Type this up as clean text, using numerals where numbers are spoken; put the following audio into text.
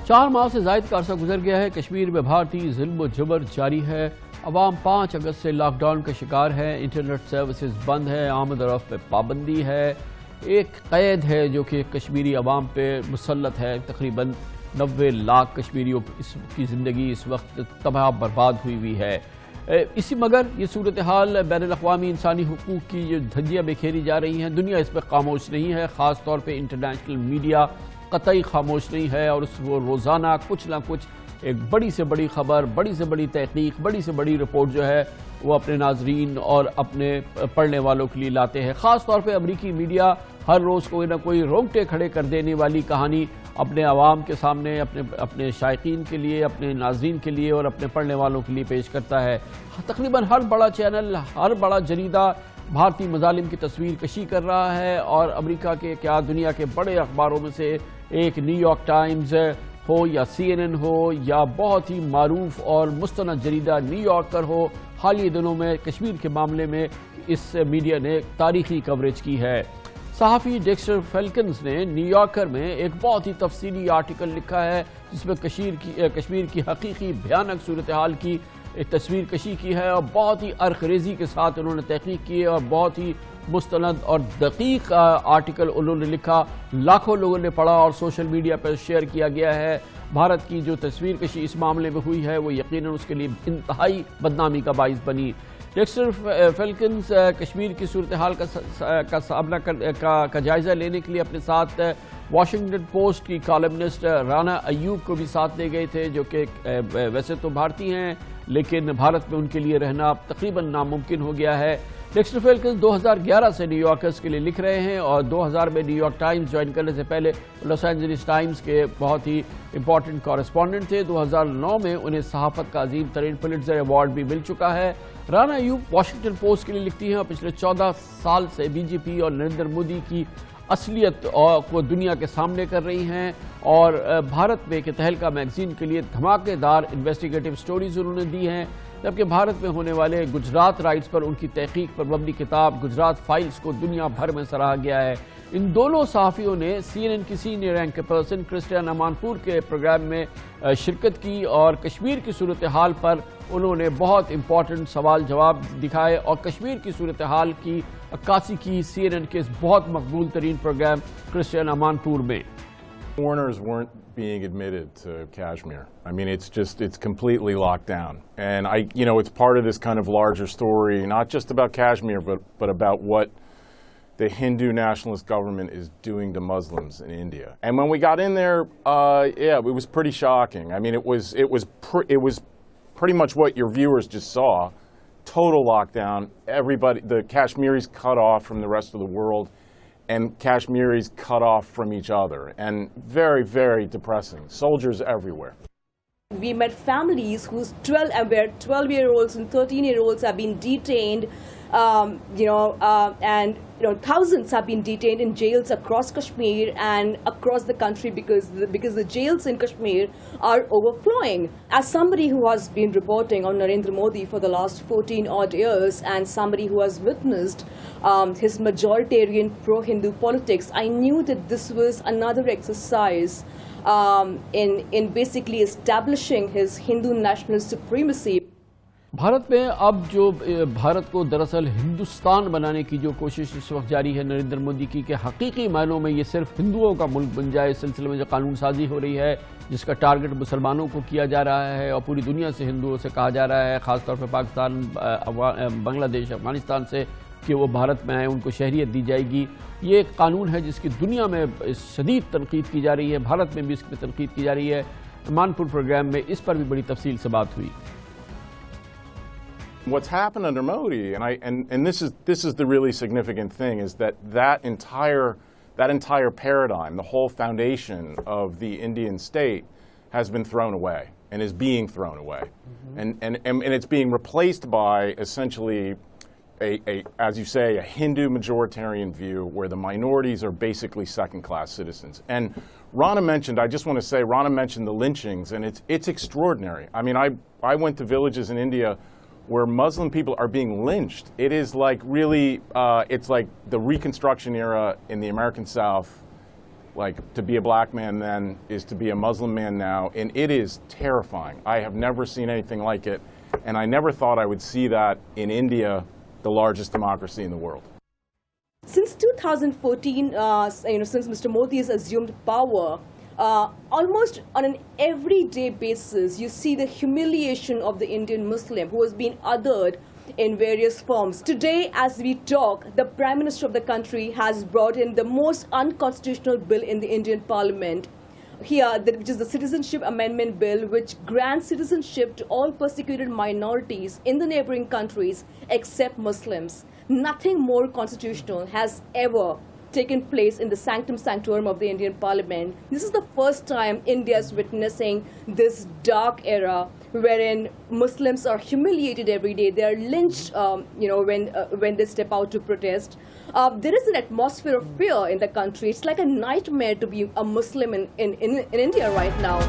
4 ماہ سے زائد کا عرصہ گزر گیا ہے۔ کشمیر میں بھارتی ظلم و جبر جاری ہے۔ عوام 5 اگست سے لاک ڈاؤن کا شکار ہے۔ انٹرنیٹ سروسز بند ہے، آمد و رفت پہ پابندی ہے۔ ایک قید ہے جو کہ کشمیری عوام پہ مسلط ہے۔ تقریباً 90 لاکھ کشمیریوں کی زندگی اس وقت تباہ برباد ہوئی ہے۔ اسی مگر یہ صورتحال بین الاقوامی انسانی حقوق کی جو دھجیاں بکھیری جا رہی ہیں، دنیا اس پہ خاموش نہیں ہے۔ خاص طور پہ انٹرنیشنل میڈیا قطعی خاموش نہیں ہے، اور وہ روزانہ کچھ نہ کچھ ایک بڑی سے بڑی خبر، بڑی سے بڑی تحقیق، بڑی سے بڑی رپورٹ جو ہے وہ اپنے ناظرین اور اپنے پڑھنے والوں کے لیے لاتے ہیں۔ خاص طور پہ امریکی میڈیا ہر روز کوئی نہ کوئی رونگٹے کھڑے کر دینے والی کہانی اپنے عوام کے سامنے، اپنے شائقین کے لیے، اپنے ناظرین کے لیے اور اپنے پڑھنے والوں کے لیے پیش کرتا ہے۔ تقریباً ہر بڑا چینل، ہر بڑا جریدہ بھارتی مظالم کی تصویر کشی کر رہا ہے، اور امریکہ کے کیا دنیا کے بڑے اخباروں میں سے ایک نیو یارک ٹائمز ہو یا CNN ہو یا بہت ہی معروف اور مستند جریدہ نیو یارکر ہو، حالیہ دنوں میں کشمیر کے معاملے میں اس میڈیا نے تاریخی کوریج کی ہے۔ صحافی ڈیکسٹر فیلکنز نے نیو یارکر میں ایک بہت ہی تفصیلی آرٹیکل لکھا ہے جس میں کشمیر کی حقیقی بھیانک صورتحال کی ایک تصویر کشی کی ہے، اور بہت ہی عرق ریزی کے ساتھ انہوں نے تحقیق کی ہے، اور بہت ہی مستند اور دقیق آرٹیکل انہوں نے لکھا۔ لاکھوں لوگوں نے پڑھا اور سوشل میڈیا پر شیئر کیا گیا ہے۔ بھارت کی جو تصویر کشی اس معاملے میں ہوئی ہے وہ یقیناً اس کے لیے انتہائی بدنامی کا باعث بنی۔ ڈیکسٹر فیلکنز کشمیر کی صورتحال کا سامنا کا جائزہ لینے کے لیے اپنے ساتھ واشنگٹن پوسٹ کی کالمنسٹ رانا ایوب کو بھی ساتھ لے گئے تھے، جو کہ ویسے تو بھارتی ہیں لیکن بھارت میں ان کے لیے رہنا تقریباً ناممکن ہو گیا ہے۔ ڈیکسٹر فیلکنز 2011 سے نیو یارکرز کے لیے لکھ رہے ہیں، اور 2000 میں نیو یارک ٹائمز جوائن کرنے سے پہلے لاس اینجلس ٹائمز کے بہت ہی امپورٹنٹ کورسپونڈنٹ تھے۔ 2009 میں انہیں صحافت کا عظیم ترین پلٹزر ایوارڈ بھی مل چکا ہے۔ رانا ایوب واشنگٹن پوسٹ کے لیے لکھتی ہیں اور پچھلے 14 سال سے BJP اور نریندر مودی کی اصلیت کو دنیا کے سامنے کر رہی ہیں، اور بھارت میں کہ تہلکہ میگزین کے لیے دھماکے دار انویسٹیگیٹو سٹوریز انہوں نے دی ہیں، جبکہ بھارت میں ہونے والے گجرات رائٹس پر ان کی تحقیق پر مبنی کتاب گجرات فائلز کو دنیا بھر میں سراہا گیا ہے۔ ان دونوں صحافیوں نے CNN کی سینئر رینک پرسن کرسٹین امانپور کے پروگرام میں شرکت کی، اور کشمیر کی صورتحال پر انہوں نے بہت امپورٹنٹ سوال جواب دکھائے، اور کشمیر کی صورتحال کی عکاسی کی CNN کے اس بہت مقبول ترین پروگرام کرسٹین امانپور میں۔ Foreigners weren't being admitted to Kashmir. I mean, it's completely locked down. And it's part of this kind of larger story, not just about Kashmir, but about what the Hindu nationalist government is doing to Muslims in India. And when we got in there, it was pretty shocking. I mean, it was pretty much what your viewers just saw. Total lockdown. Everybody, the Kashmiris cut off from the rest of the world, and Kashmiris cut off from each other, and very, very depressing. Soldiers everywhere. We met families whose 12-year-olds and 13-year-olds have been detained, and thousands have been detained in jails across Kashmir and across the country because the jails in Kashmir are overflowing. As somebody who has been reporting on Narendra Modi for the last 14 odd years, and somebody who has witnessed his majoritarian pro-Hindu politics, I knew that this was another exercise in basically establishing his Hindu national supremacy. Bharat میں اب جو بھارت کو دراصل ہندوستان بنانے کی جو کوشش اس وقت جاری ہے نریندر مودی کی، کہ حقیقی معنوں میں یہ صرف ہندوؤں کا ملک بن جائے، اس سلسلے میں جو قانون سازی ہو رہی ہے جس کا ٹارگٹ مسلمانوں کو کیا جا رہا ہے، اور پوری دنیا سے ہندوؤں سے کہا جا رہا ہے، خاص طور پہ پاکستان، بنگلہ دیش، افغانستان سے، کہ وہ بھارت میں آئیں، ان کو شہریت دی جائے گی۔ یہ ایک قانون ہے جس کی دنیا میں شدید تنقید کی جا رہی ہے، بھارت میں بھی اس کی تنقید کی جا رہی ہے۔ مانپور پروگرام میں اس پر بھی بڑی تفصیل سے بات ہوئی۔ What's happened under Modi, and this is the really significant thing, is that entire paradigm, the whole foundation of the Indian state, has been thrown away and is being thrown away, and it's being replaced by essentially as you say, a Hindu majoritarian view where the minorities are basically second-class citizens. And I just want to say, Rana mentioned the lynchings, and it's extraordinary. I mean, I went to villages in India where Muslim people are being lynched. It is like really, it's like the Reconstruction era in the American South, like to be a black man then is to be a Muslim man now, and it is terrifying. I have never seen anything like it, and I never thought I would see that in India, the largest democracy in the world. Since 2014, since Mr. Modi has assumed power, almost on an everyday basis, you see the humiliation of the Indian Muslim who has been othered in various forms. Today, as we talk, the Prime Minister of the country has brought in the most unconstitutional bill in the Indian Parliament, which is the Citizenship Amendment Bill, which grants citizenship to all persecuted minorities in the neighboring countries except Muslims. Nothing more constitutional has ever taken place in the sanctum sanctorum of the Indian Parliament. This is the first time India is witnessing this dark era wherein Muslims are humiliated every day. They are lynched, when they step out to protest. There is an atmosphere of fear in the country. It's like a nightmare to be a Muslim in India right now.